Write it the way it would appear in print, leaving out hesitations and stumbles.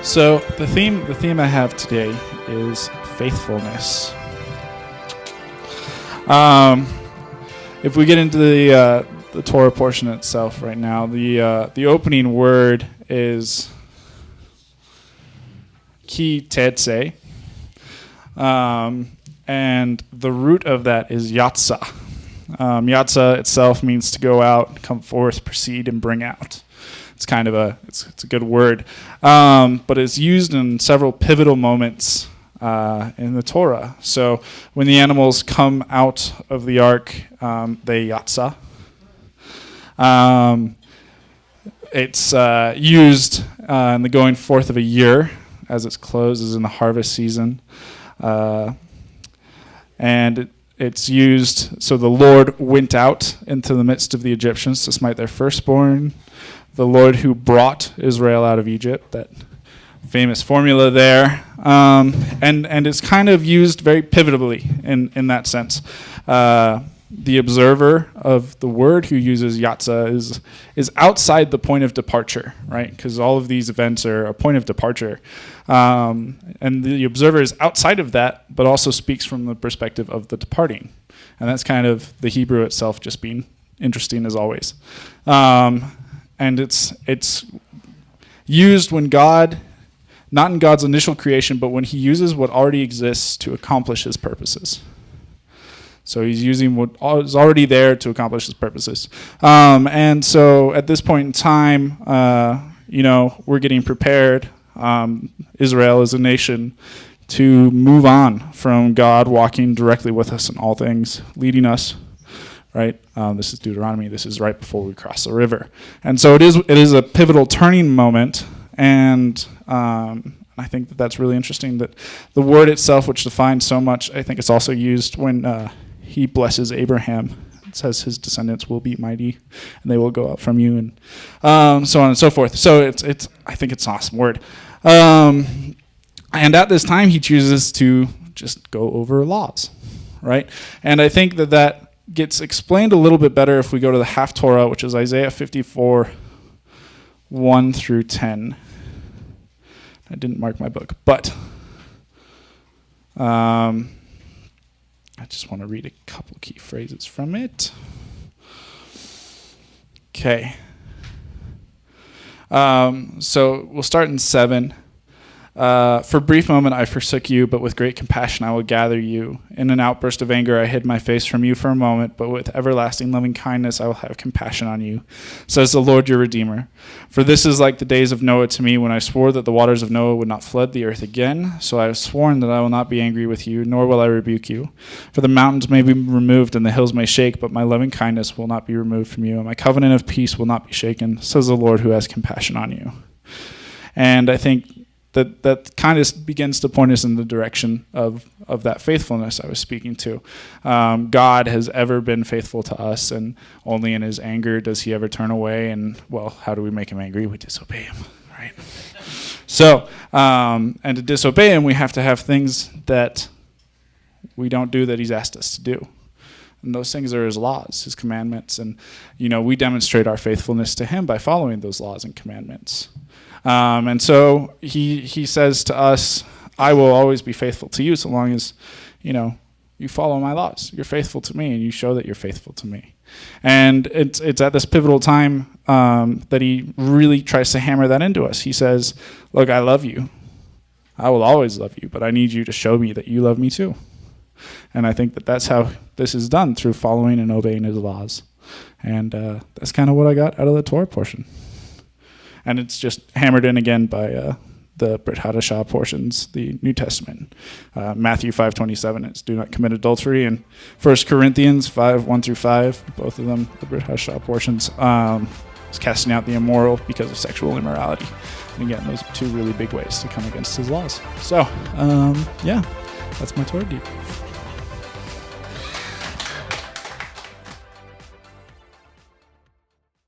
So the theme I have today is faithfulness. If we get into the Torah portion itself right now, the opening word is ki Teitzei, and the root of that is yatsa. Yatsa itself means to go out, come forth, proceed, and bring out. It's kind of it's a good word, but it's used in several pivotal moments in the Torah. So when the animals come out of the ark, they yatsa. It's used in the going forth of a year as it's closed, as in the harvest season, and it's used, so the Lord went out into the midst of the Egyptians to smite their firstborn. The Lord who brought Israel out of Egypt, that famous formula there. And it's kind of used very pivotably in that sense. The observer of the word who uses yatsa is outside the point of departure, right? Because all of these events are a point of departure. And the observer is outside of that, but also speaks from the perspective of the departing. And that's kind of the Hebrew itself just being interesting as always. And it's used when God, not in God's initial creation, but when he uses what already exists to accomplish his purposes. So he's using what is already there to accomplish his purposes. And so at this point in time, we're getting prepared, Israel as a nation, to move on from God walking directly with us in all things, leading us. Right, this is Deuteronomy. This is right before we cross the river, and so it is a pivotal turning moment. And I think that's really interesting. That the word itself, which defines so much, I think it's also used when he blesses Abraham. It says his descendants will be mighty, and they will go out from you, and so on and so forth. So it's I think it's an awesome word. And at this time, he chooses to just go over laws, right? And I think that gets explained a little bit better if we go to the half Torah, which is Isaiah 54, 1 through 10. I didn't mark my book, but I just want to read a couple key phrases from it. Okay. So we'll start in 7. For a brief moment I forsook you, but with great compassion I will gather you. In an outburst of anger I hid my face from you for a moment, but with everlasting loving kindness I will have compassion on you, says the Lord your Redeemer. For this is like the days of Noah to me, when I swore that the waters of Noah would not flood the earth again. So I have sworn that I will not be angry with you, nor will I rebuke you. For the mountains may be removed and the hills may shake, but my loving kindness will not be removed from you, and my covenant of peace will not be shaken, says the Lord who has compassion on you. And I think that kind of begins to point us in the direction of that faithfulness I was speaking to. God has ever been faithful to us, and only in his anger does he ever turn away. And, well, how do we make him angry? We disobey him, right? So, and to disobey him, we have to have things that we don't do that he's asked us to do. And those things are his laws, his commandments. And, we demonstrate our faithfulness to him by following those laws and commandments. And so he says to us, I will always be faithful to you so long as, you follow my laws. You're faithful to me, and you show that you're faithful to me. And it's at this pivotal time that he really tries to hammer that into us. He says, look, I love you. I will always love you, but I need you to show me that you love me too. And I think that's how this is done, through following and obeying his laws. And that's kind of what I got out of the Torah portion. And it's just hammered in again by the Brit Hadashah portions, the New Testament. Matthew 5:27, it's do not commit adultery. And 1 Corinthians 5, 1 through 5, both of them, the Brit Hadashah portions, is casting out the immoral because of sexual immorality. And again, those are two really big ways to come against his laws. So, that's my Torah deep.